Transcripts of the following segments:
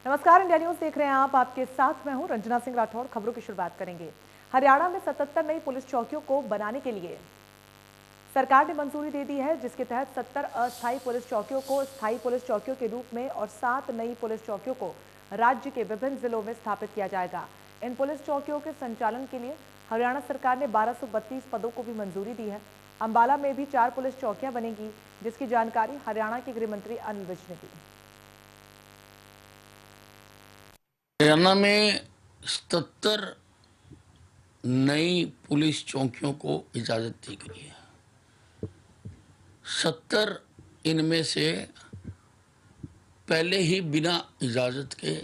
नमस्कार, India news देख रहे हैं आप। आपके साथ मैं हूं रंजना सिंह राठौड़। खबरों की शुरुआत करेंगे। हरियाणा में 77 नई पुलिस चौकियों को बनाने के लिए सरकार ने मंजूरी दे दी है, जिसके तहत 70 अस्थायी पुलिस चौकियों को स्थायी पुलिस चौकियों के रूप में और 7 नई पुलिस चौकियों को राज्य के विभिन्न जिलों में स्थापित किया जाएगा। इन पुलिस चौकियों के संचालन के लिए हरियाणा सरकार ने 1232 पदों को भी मंजूरी दी है। अंबाला में भी 4 पुलिस चौकियां बनेगी, जिसकी जानकारी हरियाणा के गृह मंत्री अनिल विज ने दी। हरियाणा में 77 नई पुलिस चौकियों को इजाज़त दी गई है। 70 इनमें से पहले ही बिना इजाज़त के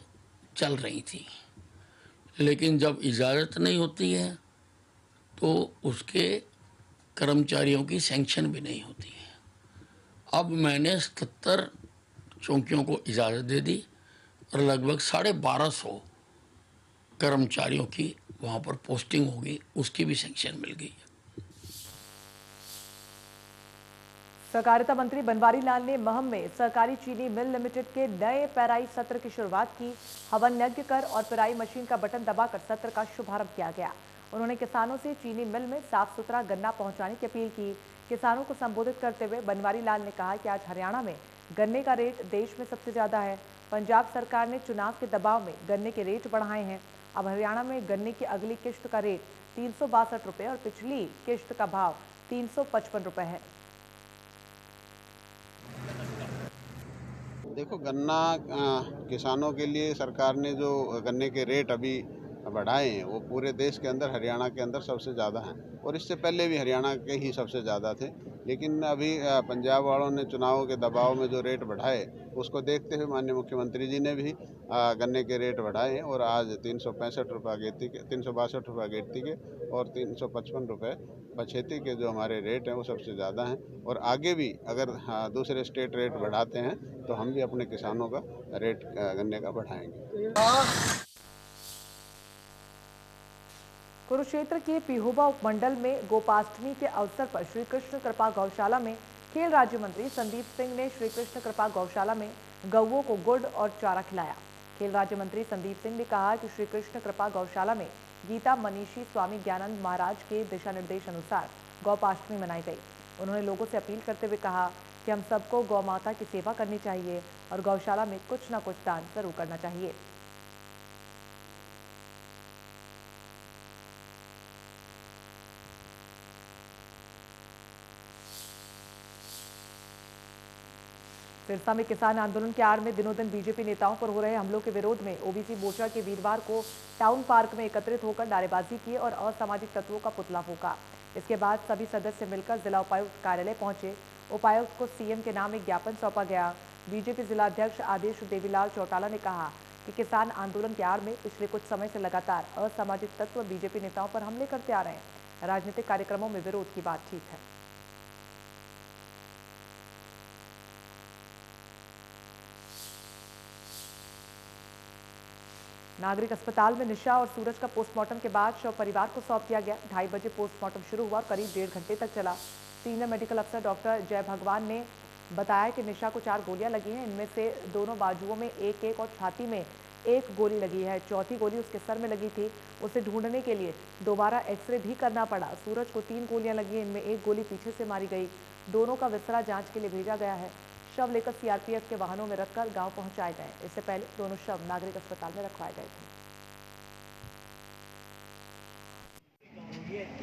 चल रही थी, लेकिन जब इजाज़त नहीं होती है तो उसके कर्मचारियों की सैंक्शन भी नहीं होती है। अब मैंने 77 चौकियों को इजाज़त दे दी और लगभग 1250 कर्मचारियों की वहाँ पर पोस्टिंग होगी, उसकी भी सैंक्शन मिल गई है। सहकारिता मंत्री बनवारी लाल ने महम में सहकारी चीनी मिल लिमिटेड के नए पेराई सत्र की शुरुआत की। हवन यज्ञ कर और पेराई मशीन का बटन दबाकर सत्र का शुभारंभ किया गया। उन्होंने किसानों से चीनी मिल में साफ सुथरा गन्ना पहुंचाने की अपील की। किसानों को संबोधित करते हुए बनवारी लाल ने कहा कि आज हरियाणा में गन्ने का रेट देश में सबसे ज्यादा है। पंजाब सरकार ने चुनाव के दबाव में गन्ने के रेट बढ़ाए हैं। अब हरियाणा में गन्ने की अगली किश्त का रेट 362 रुपए और पिछली किश्त का भाव 355 रुपए है। देखो, गन्ना किसानों के लिए सरकार ने जो गन्ने के रेट अभी बढ़ाए हैं वो पूरे देश के अंदर हरियाणा के अंदर सबसे ज़्यादा हैं, और इससे पहले भी हरियाणा के ही सबसे ज़्यादा थे। लेकिन अभी पंजाब वालों ने चुनाव के दबाव में जो रेट बढ़ाए उसको देखते हुए माननीय मुख्यमंत्री जी ने भी गन्ने के रेट बढ़ाए हैं, और आज 365 रुपये अगेती के, 362 रुपये अगेती के और 355 रुपये पछेती के जो हमारे रेट हैं वो सबसे ज़्यादा हैं। और आगे भी अगर दूसरे स्टेट रेट बढ़ाते हैं तो हम भी अपने किसानों का रेट गन्ने का बढ़ाएंगे। कुरुक्षेत्र के पिहोबा उपमंडल में गोपाष्टमी के अवसर पर श्री कृष्ण कृपा गौशाला में खेल राज्य मंत्री संदीप सिंह ने श्री कृष्ण कृपा गौशाला में गौओं को गुड़ और चारा खिलाया। खेल राज्य मंत्री संदीप सिंह ने कहा कि श्री कृष्ण कृपा गौशाला में गीता मनीषी स्वामी ज्ञानंद महाराज के दिशा निर्देश अनुसार गौपाष्टमी मनाई गई। उन्होंने लोगों से अपील करते हुए कहा कि हम सबको गौ माता की सेवा करनी चाहिए और गौशाला में कुछ न कुछ दान जरूर करना चाहिए। सिरसा में किसान आंदोलन के आड़ में दिनों दिन बीजेपी नेताओं पर हो रहे हमलों के विरोध में ओबीसी मोर्चा के वीरवार को टाउन पार्क में एकत्रित होकर नारेबाजी की और असामाजिक तत्वों का पुतला फूका। इसके बाद सभी सदस्य मिलकर जिला उपायुक्त कार्यालय पहुंचे। उपायुक्त को सीएम के नाम एक ज्ञापन सौंपा गया। बीजेपी जिला अध्यक्ष आदेश देवीलाल चौटाला ने कहा कि किसान आंदोलन के आड़ में पिछले कुछ समय से लगातार असामाजिक तत्व बीजेपी नेताओं पर हमले करते आ रहे हैं। राजनीतिक कार्यक्रमों में विरोध की बात ठीक है। नागरिक अस्पताल में निशा और सूरज का पोस्टमार्टम के बाद शव परिवार को सौंप दिया गया। 2:30 बजे पोस्टमार्टम शुरू हुआ और करीब 1.5 घंटे तक चला। सीनियर मेडिकल अफसर डॉक्टर जय भगवान ने बताया कि निशा को 4 गोलियां लगी हैं। इनमें से दोनों बाजुओं में एक और छाती में 1 गोली लगी है। चौथी गोली उसके सर में लगी थी। उसे ढूंढने के लिए दोबारा एक्सरे भी करना पड़ा। सूरज को 3 गोलियां लगी, इनमें 1 गोली पीछे से मारी गई। दोनों का विसरा जांच के लिए भेजा गया है। शव लेकर सीआरपीएफ के वाहनों में रखकर गांव पहुंचाए गए। इससे पहले दोनों शव नागरिक अस्पताल में रखवाए गए थे।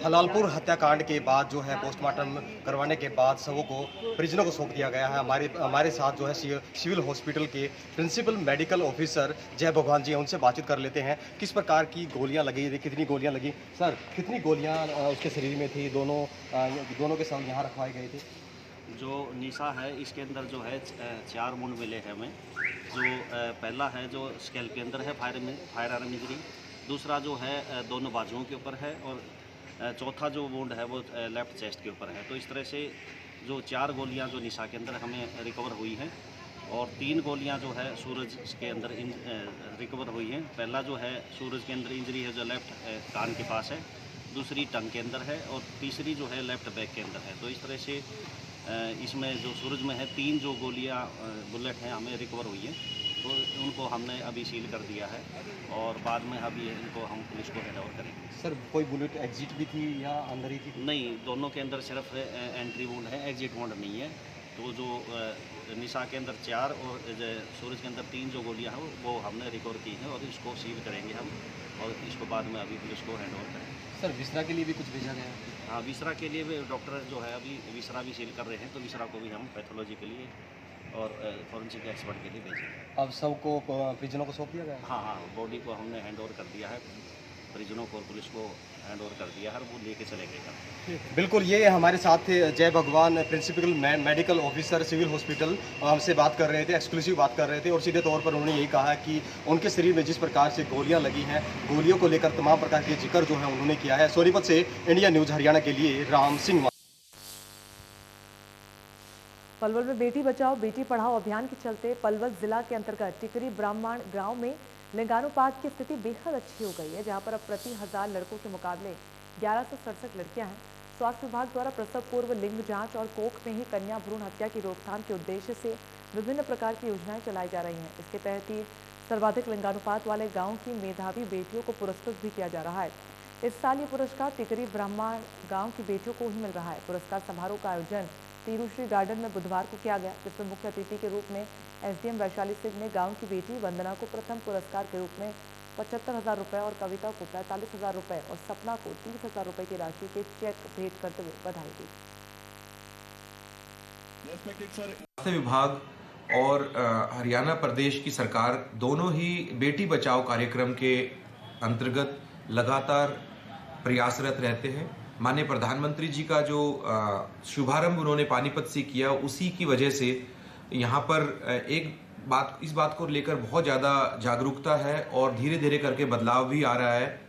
हलालपुर हत्याकांड के बाद जो है पोस्टमार्टम करवाने के बाद शवों को परिजनों को सौंप दिया गया है। हमारे साथ जो है सिविल हॉस्पिटल के प्रिंसिपल मेडिकल ऑफिसर जय भगवान जी हैं, उनसे बातचीत कर लेते हैं। किस प्रकार की गोलियां लगी थी, कितनी गोलियां लगी? सर, कितनी गोलियां उसके शरीर में थी? दोनों के शव यहाँ रखवाए गए थे। जो निशा है इसके अंदर जो है 4 वुंड मिले हैं हमें। जो पहला है जो स्केल के अंदर है फायर आर्म इंजरी, दूसरा जो है दोनों बाजुओं के ऊपर है, और चौथा जो वुंड है वो लेफ्ट चेस्ट के ऊपर है। तो इस तरह से जो 4 गोलियां जो निशा के अंदर हमें रिकवर हुई हैं, और 3 गोलियां जो है सूरज के अंदर रिकवर हुई हैं। पहला जो है सूरज के अंदर इंजरी है जो लेफ्ट कान के पास है, दूसरी टंग के अंदर है, और तीसरी जो है लेफ्ट बैक के अंदर है। तो इस तरह से इसमें जो सूरज में है 3 जो गोलियां बुलेट हैं हमें रिकवर हुई है। तो उनको हमने अभी सील कर दिया है और बाद में अभी इनको हम पुलिस को हैंड ओवर करेंगे। सर कोई बुलेट एग्जिट भी थी या अंदर ही थी? नहीं, दोनों के अंदर सिर्फ एंट्री वुंड है, एग्जिट वुंड नहीं है। तो जो निशा के अंदर 4 और सूरज के अंदर 3 जो गोलियां हैं वो हमने रिकवर की हैं और इसको सील करेंगे हम और इसको बाद में अभी पुलिस को हैंड ओवर करेंगे। सर विसरा के लिए भी कुछ भेजा गया है? हाँ, विसरा के लिए भी डॉक्टर जो है अभी विसरा भी सील कर रहे हैं, तो विसरा को भी हम पैथोलॉजी के लिए और फॉरेंसिक एक्सपर्ट के लिए भेजेंगे। अब सबको परिजनों को सौंप दिया गया है? हाँ हाँ, बॉडी को हमने हैंड ओवर कर दिया है, परिजनों को और पुलिस को हैंड ओवर कर दिया है और वो लेके चले गए कल। बिल्कुल, ये हमारे साथ थे Jai Bhagwan, principal medical officer civil hospital, हमसे बात कर रहे थे, एक्सक्लूसिव बात कर रहे थे और सीधे तौर पर उन्होंने यही कहा कि उनके शरीर में जिस प्रकार से गोलियां लगी हैं, गोलियों को लेकर तमाम प्रकार के जिक्र जो है उन्होंने किया है। सोनीपत से इंडिया न्यूज़ हरियाणा के लिए राम सिंह। पलवल में बेटी बचाओ बेटी पढ़ाओ अभियान के चलते पलवल जिला के अंतर्गत टिकरी ब्राह्मण गांव में लिंगानुपात की स्थिति बेहद अच्छी हो गई है, जहां पर अब प्रति 1000 लड़कों के मुकाबले 1167 लड़कियां हैं। स्वास्थ्य विभाग द्वारा प्रसव पूर्व लिंग जांच और कोख में ही कन्या भ्रूण हत्या की रोकथाम के उद्देश्य से विभिन्न प्रकार की योजनाएं चलाई जा रही हैं। इसके तहत ही सर्वाधिक लिंगानुपात वाले गाँव की मेधावी बेटियों को पुरस्कृत भी किया जा रहा है। इस साल ये पुरस्कार टिकरी ब्राह्मण गाँव की बेटियों को ही मिल रहा है। पुरस्कार समारोह का आयोजन तीरूश्री गार्डन में बुधवार को किया गया, जिसमें मुख्य अतिथि के रूप में एसडीएम वैशाली सिंह ने गांव की बेटी वंदना को प्रथम पुरस्कार के रूप में 75,000 रुपये और कविता को 45,000 रुपये और सपना को 30,000 रुपये की राशि के चेक भेंट करते हुए बधाई दी। स्वास्थ्य विभाग और हरियाणा प्रदेश की सरकार दोनों ही बेटी बचाओ कार्यक्रम के अंतर्गत लगातार प्रयासरत रहते हैं। माननीय प्रधानमंत्री जी का जो शुभारंभ उन्होंने पानीपत से किया, उसी की वजह से यहाँ पर इस बात को लेकर बहुत ज़्यादा जागरूकता है और धीरे धीरे करके बदलाव भी आ रहा है।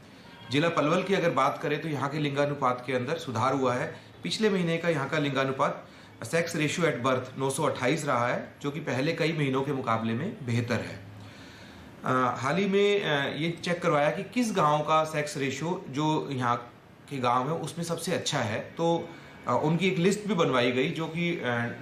जिला पलवल की अगर बात करें तो यहाँ के लिंगानुपात के अंदर सुधार हुआ है। पिछले महीने का यहाँ का लिंगानुपात सेक्स रेशियो एट बर्थ 928 रहा है, जो कि पहले कई महीनों के मुकाबले में बेहतर है। हाल ही में ये चेक करवाया कि किस गाँव का सेक्स रेशियो जो यहाँ के गांव है उसमें सबसे अच्छा है, तो उनकी एक लिस्ट भी बनवाई गई जो कि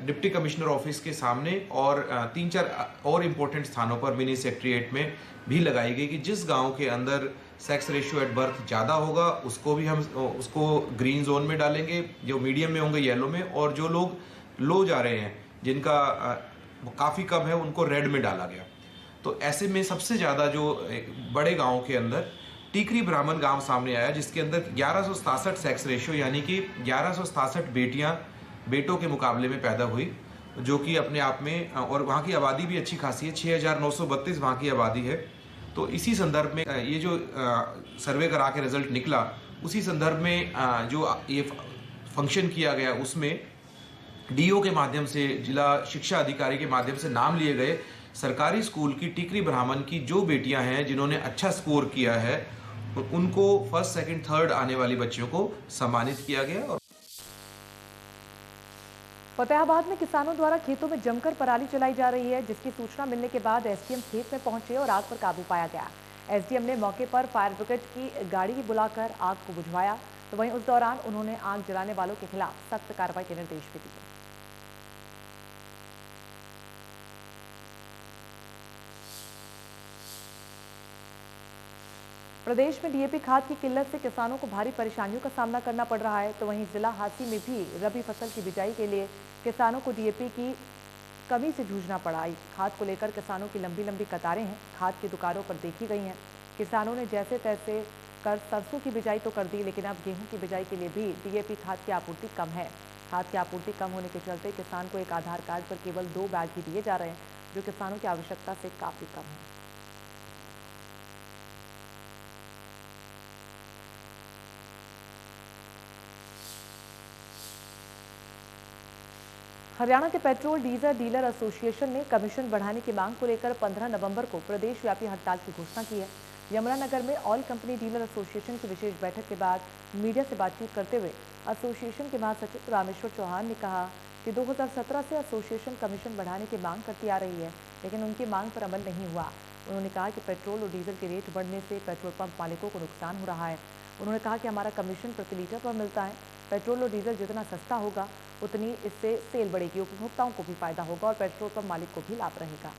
डिप्टी कमिश्नर ऑफिस के सामने और 3-4 और इम्पोर्टेंट स्थानों पर मिनी सेक्रेटरीट में भी लगाई गई कि जिस गांव के अंदर सेक्स रेशियो एट बर्थ ज़्यादा होगा उसको भी हम उसको ग्रीन जोन में डालेंगे, जो मीडियम में होंगे येलो में, और जो लोग लो जा रहे हैं जिनका काफ़ी कम है उनको रेड में डाला गया। तो ऐसे में सबसे ज़्यादा जो बड़े गाँव के अंदर टिकरी ब्राह्मण गांव सामने आया, जिसके अंदर 1167 सेक्स रेशियो यानी कि 1167 बेटियां बेटों के मुकाबले में पैदा हुई, जो कि अपने आप में, और वहां की आबादी भी अच्छी खासी है, 6932 वहां की आबादी है। तो इसी संदर्भ में ये जो सर्वे करा के रिजल्ट निकला, उसी संदर्भ में जो ये फंक्शन किया गया उसमें डीओ के माध्यम से, जिला शिक्षा अधिकारी के माध्यम से नाम लिए गए सरकारी स्कूल की टिकरी ब्राह्मण की जो बेटियां हैं जिन्होंने अच्छा स्कोर किया है, उनको फर्स्ट, सेकंड, थर्ड आने वाली बच्चियों को सम्मानित किया गया। फतेहाबाद में किसानों द्वारा खेतों में जमकर पराली चलाई जा रही है, जिसकी सूचना मिलने के बाद एसडीएम खेत में पहुंचे और आग पर काबू पाया गया। एसडीएम ने मौके पर फायर ब्रिगेड की गाड़ी बुलाकर आग को बुझवाया, तो वहीं उस दौरान उन्होंने आग जलाने वालों के खिलाफ सख्त कार्रवाई के निर्देश भी दिए। प्रदेश में डीएपी खाद की किल्लत से किसानों को भारी परेशानियों का सामना करना पड़ रहा है, तो वहीं जिला हांसी में भी रबी फसल की बिजाई के लिए किसानों को डीएपी की कमी से जूझना पड़ा। खाद को लेकर किसानों की लंबी लंबी कतारें हैं, खाद की दुकानों पर देखी गई हैं। किसानों ने जैसे तैसे कर सरसों की बिजाई तो कर दी, लेकिन अब गेहूं की बिजाई के लिए भी डीएपी खाद की आपूर्ति कम है। खाद की आपूर्ति कम होने के चलते किसान को एक आधार कार्ड पर केवल 2 बैग ही दिए जा रहे हैं, जो किसानों की आवश्यकता से काफी कम है। हरियाणा के पेट्रोल डीजल डीलर एसोसिएशन ने कमीशन बढ़ाने की मांग को लेकर 15 नवंबर को प्रदेश व्यापी हड़ताल की घोषणा की है। यमुनानगर में ऑल कंपनी डीलर एसोसिएशन की विशेष बैठक के बाद मीडिया से बातचीत करते हुए एसोसिएशन के महासचिव रामेश्वर चौहान ने कहा कि 2017 से एसोसिएशन कमीशन बढ़ाने की मांग करती आ रही है, लेकिन उनकी मांग पर अमल नहीं हुआ। उन्होंने कहा कि पेट्रोल और डीजल के रेट बढ़ने से पेट्रोल पंप मालिकों को नुकसान हो रहा है। उन्होंने कहा कि हमारा कमीशन प्रति लीटर पर मिलता है। पेट्रोल और डीजल जितना सस्ता होगा उतनी इससे सेल बढ़ेगी, उपभोक्ताओं को भी फायदा होगा और पेट्रोल पंप मालिक को भी लाभ रहेगा।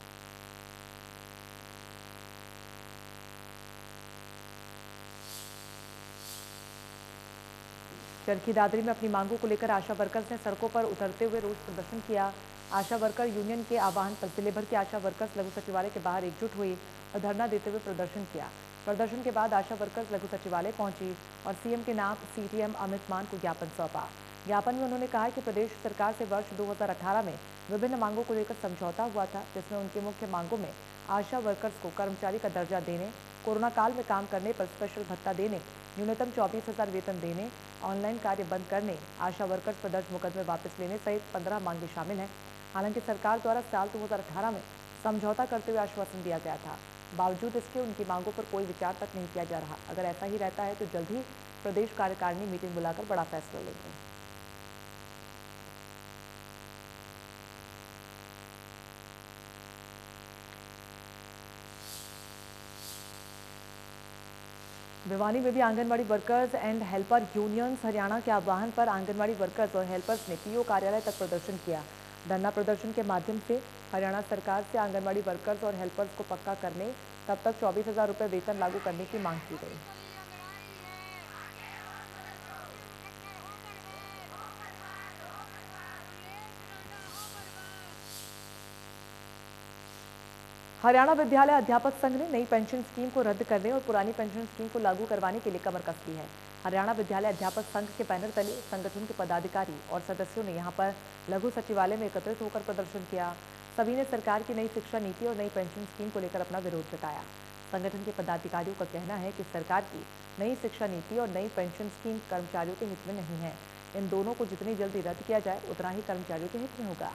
चरखी दादरी में अपनी मांगों को लेकर आशा वर्कर्स ने सड़कों पर उतरते हुए रोष प्रदर्शन किया। आशा वर्कर यूनियन के आह्वान पर जिले भर के आशा वर्कर्स लघु सचिवालय के बाहर एकजुट हुई और धरना देते हुए प्रदर्शन किया। प्रदर्शन के बाद आशा वर्कर्स लघु सचिवालय पहुंची और सीएम के नाम सीटीएम अमित मान को ज्ञापन सौंपा। ज्ञापन में उन्होंने कहा कि प्रदेश सरकार से वर्ष 2018 में विभिन्न मांगों को लेकर समझौता हुआ था, जिसमें उनकी मुख्य मांगों में आशा वर्कर्स को कर्मचारी का दर्जा देने, कोरोना काल में काम करने पर स्पेशल भत्ता देने, न्यूनतम 24,000 वेतन देने, ऑनलाइन कार्य बंद करने, आशा वर्कर्स पर दर्ज मुकदमे वापस लेने सहित 15 मांगे शामिल हैं। हालांकि सरकार द्वारा साल 2018 में समझौता करते हुए आश्वासन दिया गया था, बावजूद इसके उनकी मांगों पर कोई विचार तक नहीं किया जा रहा। अगर ऐसा ही रहता है तो जल्द ही प्रदेश कार्यकारिणी मीटिंग बुलाकर बड़ा फैसला लेंगे। भिवानी में भी anganwadi workers and helper unions Haryana के आह्वान पर आंगनबाड़ी वर्कर्स और हेल्पर्स ने पीओ कार्यालय तक प्रदर्शन किया। धरना प्रदर्शन के माध्यम से हरियाणा सरकार से आंगनबाड़ी वर्कर्स और हेल्पर्स को पक्का करने, तब तक 24,000 रुपये वेतन लागू करने की मांग की गई। हरियाणा विद्यालय अध्यापक संघ ने नई पेंशन स्कीम को रद्द करने और पुरानी पेंशन स्कीम को लागू करवाने के लिए कमर कस ली है। हरियाणा विद्यालय अध्यापक संघ के बैनर तले संगठन के पदाधिकारी और सदस्यों ने यहां पर लघु सचिवालय में एकत्रित होकर प्रदर्शन किया। सभी ने सरकार की नई शिक्षा नीति और नई पेंशन स्कीम को लेकर अपना विरोध जताया। संगठन के पदाधिकारियों का कहना है कि सरकार की नई शिक्षा नीति और नई पेंशन स्कीम कर्मचारियों के हित में नहीं है। इन दोनों को जितनी जल्दी रद्द किया जाए उतना ही कर्मचारियों के हित में होगा।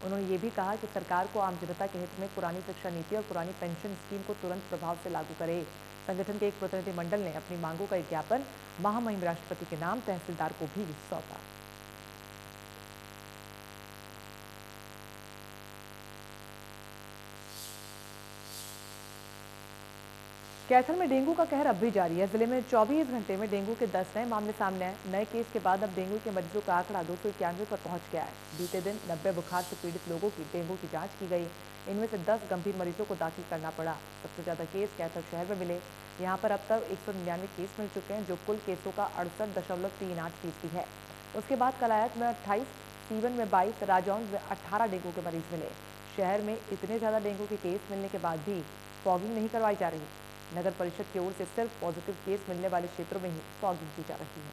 उन्होंने ये भी कहा कि सरकार को आम जनता के हित में पुरानी शिक्षा नीति और पुरानी पेंशन स्कीम को तुरंत प्रभाव से लागू करे। संगठन के एक प्रतिनिधिमंडल ने अपनी मांगों का एक ज्ञापन महामहिम राष्ट्रपति के नाम तहसीलदार को भी सौंपा। कैथल में डेंगू का कहर अब भी जारी है। जिले में 24 घंटे में डेंगू के 10 नए मामले सामने आए। नए केस के बाद अब डेंगू के मरीजों का आंकड़ा 291 पर पहुंच गया है। बीते दिन 90 बुखार से पीड़ित लोगों की डेंगू की जांच की गई। इनमें से 10 गंभीर मरीजों को दाखिल करना पड़ा। सबसे ज्यादा केस कैथल शहर में मिले। यहाँ पर अब तक 199 केस मिल चुके हैं, जो कुल केसों का 68.38% है। उसके बाद कलायत में 28, सीवन में 22, राजौंद में 18 डेंगू के मरीज मिले। शहर में इतने ज्यादा डेंगू के केस मिलने के बाद भी फॉगिंग नहीं करवाई जा रही। नगर परिषद की ओर से सिर्फ पॉजिटिव केस मिलने वाले क्षेत्रों में ही फॉगिंग की जा रही है।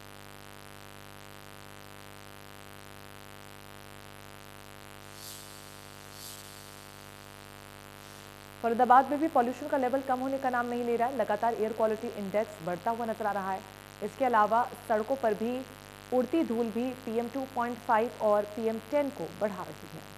फरीदाबाद में भी पॉल्यूशन का लेवल कम होने का नाम नहीं ले रहा है। लगातार एयर क्वालिटी इंडेक्स बढ़ता हुआ नजर आ रहा है। इसके अलावा सड़कों पर भी उड़ती धूल भी PM 2.5 और PM 10 को बढ़ा रही है।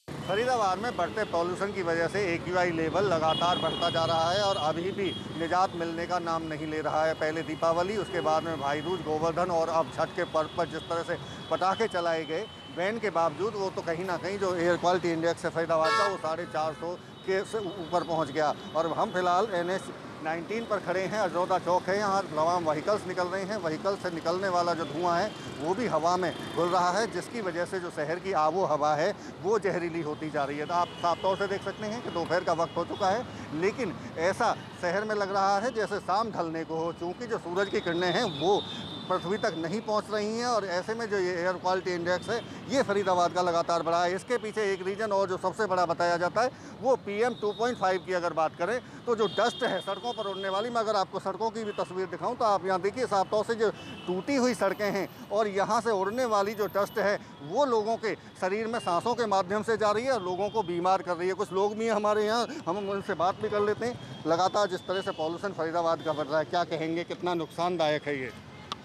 फरीदाबाद में बढ़ते पॉल्यूशन की वजह से AQI लेवल लगातार बढ़ता जा रहा है और अभी भी निजात मिलने का नाम नहीं ले रहा है। पहले दीपावली, उसके बाद में भाई दूज, गोवर्धन और अब छठ के पर्व पर जिस तरह से पटाखे चलाए गए, बैन के बावजूद वो तो कहीं ना कहीं जो एयर क्वालिटी इंडेक्स है फरीदाबाद का, वो 450 के से ऊपर पहुँच गया। और हम फिलहाल NH 19 पर खड़े हैं। अजरौदा चौक है, यहाँ तमाम व्हीकल्स निकल रहे हैं। व्हीकल से निकलने वाला जो धुआं है वो भी हवा में घुल रहा है, जिसकी वजह से जो शहर की आबो हवा है वो जहरीली होती जा रही है। तो आप साफ तौर से देख सकते हैं कि दोपहर का वक्त हो चुका है, लेकिन ऐसा शहर में लग रहा है जैसे शाम ढलने को हो, चूँकि जो सूरज की किरणें हैं वो पृथ्वी तक नहीं पहुंच रही हैं। और ऐसे में जो ये एयर क्वालिटी इंडेक्स है ये फरीदाबाद का लगातार बढ़ा है। इसके पीछे एक रीजन और जो सबसे बड़ा बताया जाता है वो PM 2.5 की अगर बात करें तो जो डस्ट है सड़कों पर उड़ने वाली, मैं अगर आपको सड़कों की भी तस्वीर दिखाऊं तो आप यहाँ देखिए साफ तौर से जो टूटी हुई सड़कें हैं और यहाँ से उड़ने वाली जो डस्ट है वो लोगों के शरीर में सांसों के माध्यम से जा रही है और लोगों को बीमार कर रही है। कुछ लोग भी हैं हमारे यहाँ, हम उनसे बात भी कर लेते हैं। लगातार जिस तरह से पॉल्यूशन फरीदाबाद का बढ़ रहा है, क्या कहेंगे, कितना नुकसानदायक है ये?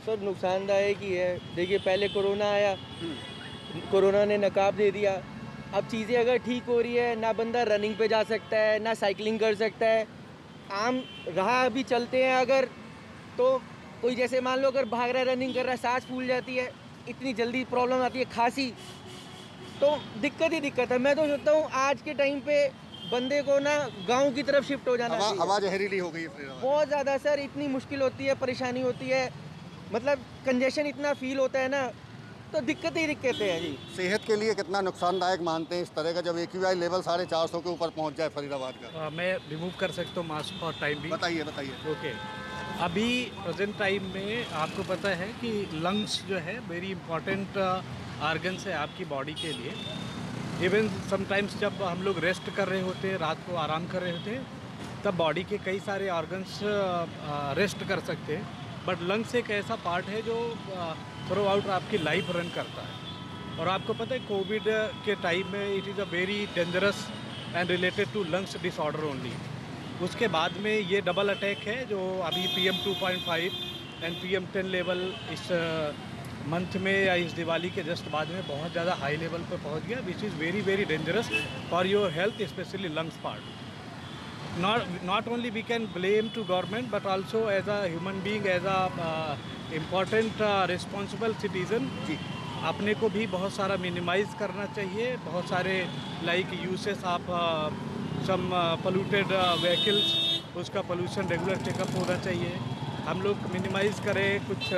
सर देखिए ही है। देखिए पहले कोरोना आया, कोरोना ने नकाब दे दिया। अब चीज़ें अगर ठीक हो रही है, ना बंदा रनिंग पे जा सकता है, ना साइकिलिंग कर सकता है। आम राह भी चलते हैं अगर, तो कोई जैसे मान लो अगर भाग रहा है, रनिंग कर रहा है, सांस फूल जाती है, इतनी जल्दी प्रॉब्लम आती है, खांसी, तो दिक्कत ही दिक्कत है। मैं तो सोचता हूँ आज के टाइम पे बंदे को ना गांव की तरफ शिफ्ट हो जाना चाहिए। हवा जहरीली हो गई है बहुत ज़्यादा सर, इतनी मुश्किल होती है, परेशानी होती है, मतलब कंजेशन इतना फील होता है ना, तो दिक्कतें हैं जी। सेहत के लिए कितना नुकसानदायक मानते हैं इस तरह का जब AQI लेवल 450 के ऊपर पहुंच जाए फरीदाबाद का? मैं रिमूव कर सकता हूँ मास्क और टाइम भी? बताइए। ओके, अभी प्रेजेंट टाइम में आपको पता है कि लंग्स जो है वेरी इंपॉर्टेंट ऑर्गन्स है आपकी बॉडी के लिए। इवन समटाइम्स जब हम लोग रेस्ट कर रहे होते हैं, रात को आराम कर रहे होते हैं, तब बॉडी के कई सारे ऑर्गन्स रेस्ट कर सकते हैं, बट लंग्स एक ऐसा पार्ट है जो थ्रू आउट आपकी लाइफ रन करता है। और आपको पता है कोविड के टाइम में it is a very dangerous and related to lungs disorder only. उसके बाद में ये डबल अटैक है जो अभी PM 2.5 एंड PM 10 लेवल इस मंथ में या इस दिवाली के जस्ट बाद में बहुत ज़्यादा हाई लेवल पर पहुंच गया, which is very very dangerous for your health, specially lungs part. Not only we can blame to government, but also as a human being, as a important responsible citizen, अपने को भी बहुत सारा minimise करना चाहिए। बहुत सारे like uses of some polluted vehicles, उसका पोल्यूशन रेगुलर चेकअप होना चाहिए। हम लोग मिनिमाइज करें, कुछ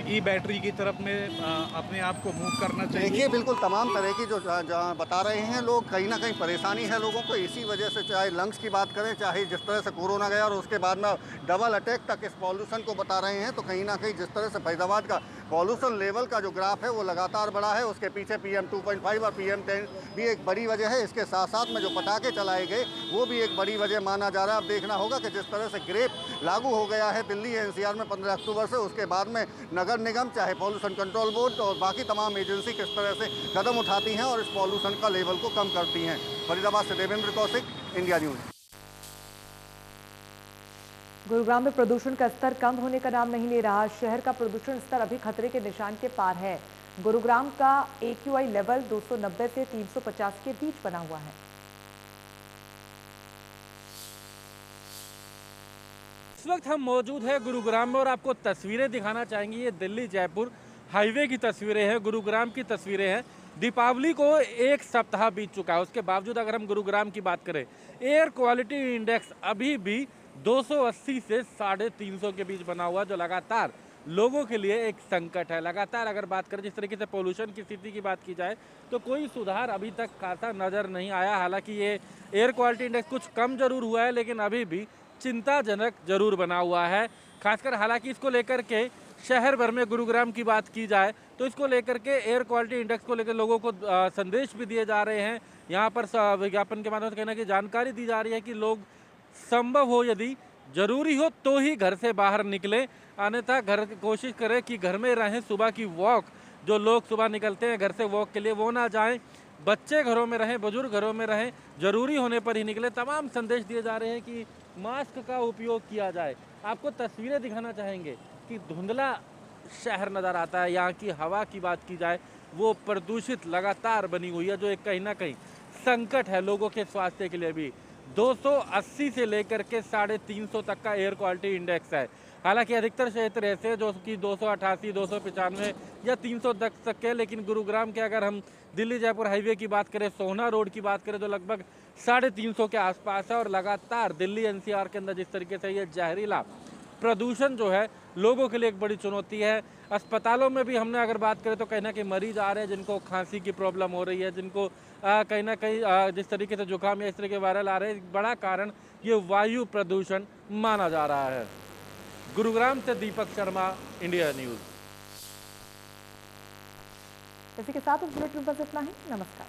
ई बैटरी की तरफ में अपने आप को मूव करना चाहिए। देखिए बिल्कुल तमाम तरह की जो बता रहे हैं लोग, कहीं ना कहीं परेशानी है लोगों को इसी वजह से, चाहे लंग्स की बात करें, चाहे जिस तरह से कोरोना गया और उसके बाद में डबल अटैक तक इस पॉल्यूशन को बता रहे हैं। तो कहीं ना कहीं जिस तरह से फरीदाबाद का पॉल्यूशन लेवल का जो ग्राफ है वो लगातार बढ़ा है, उसके पीछे PM 2.5 और PM 10 भी एक बड़ी वजह है। इसके साथ साथ में जो पटाखे चलाए गए वो भी एक बड़ी वजह माना जा रहा है। अब देखना होगा कि जिस तरह से ग्रेप लागू हो गया है दिल्ली NCR में 15 अक्टूबर से, उसके बाद में नगर निगम, चाहे पॉल्यूशन कंट्रोल बोर्ड और बाकी तमाम एजेंसी किस तरह से कदम उठाती हैं और इस पॉल्यूशन का लेवल को कम करती हैं। फरीदाबाद से देवेंद्र कौशिक, इंडिया न्यूज़। गुरुग्राम में प्रदूषण का स्तर कम होने का नाम नहीं ले रहा। शहर का प्रदूषण स्तर अभी खतरे के निशान के पार है। गुरुग्राम का AQI लेवल 290 से 350 के बीच बना हुआ है। इस वक्त हम मौजूद हैं गुरुग्राम में और आपको तस्वीरें दिखाना चाहेंगे। ये दिल्ली जयपुर हाईवे की तस्वीरें हैं, गुरुग्राम की तस्वीरें हैं। दीपावली को एक सप्ताह बीत चुका है, उसके बावजूद अगर हम गुरुग्राम की बात करें, एयर क्वालिटी इंडेक्स अभी भी 280 से 350 के बीच बना हुआ, जो लगातार लोगों के लिए एक संकट है। लगातार अगर बात करें जिस तरीके से पोल्यूशन की स्थिति की बात की जाए तो कोई सुधार अभी तक खासा नज़र नहीं आया। हालांकि ये एयर क्वालिटी इंडेक्स कुछ कम जरूर हुआ है, लेकिन अभी भी चिंताजनक जरूर बना हुआ है। खासकर हालांकि इसको लेकर के शहर भर में गुरुग्राम की बात की जाए तो इसको लेकर के एयर क्वालिटी इंडेक्स को लेकर लोगों को संदेश भी दिए जा रहे हैं। यहाँ पर विज्ञापन के माध्यम से कहना कि जानकारी दी जा रही है कि लोग संभव हो, यदि जरूरी हो तो ही घर से बाहर निकलें, अन्यथा घर कोशिश करें कि घर में रहें। सुबह की वॉक, जो लोग सुबह निकलते हैं घर से वॉक के लिए, वो ना जाएं। बच्चे घरों में रहें, बुजुर्ग घरों में रहें, जरूरी होने पर ही निकले। तमाम संदेश दिए जा रहे हैं कि मास्क का उपयोग किया जाए। आपको तस्वीरें दिखाना चाहेंगे कि धुंधला शहर नज़र आता है। यहाँ की हवा की बात की जाए वो प्रदूषित लगातार बनी हुई है, जो एक कहीं ना कहीं संकट है लोगों के स्वास्थ्य के लिए भी। 280 से लेकर के 350 तक का एयर क्वालिटी इंडेक्स है। हालांकि अधिकतर क्षेत्र ऐसे हैं जो कि 288, 295 या 300 तक के, लेकिन गुरुग्राम के अगर हम दिल्ली जयपुर हाईवे की बात करें, सोहना रोड की बात करें, तो लगभग 350 के आसपास है। और लगातार दिल्ली NCR के अंदर जिस तरीके से ये जहरीला प्रदूषण जो है लोगों के लिए एक बड़ी चुनौती है। अस्पतालों में भी हमने अगर बात करें तो कहीं ना कहीं मरीज आ रहे हैं जिनको खांसी की प्रॉब्लम हो रही है, जिनको कहीं ना कहीं जिस तरीके से जुकाम या इस तरह के वायरल आ रहे हैं। बड़ा कारण ये वायु प्रदूषण माना जा रहा है। गुरुग्राम से दीपक शर्मा, इंडिया न्यूज़। इसी के साथ इस बुलेटिन पर इतना ही। नमस्कार।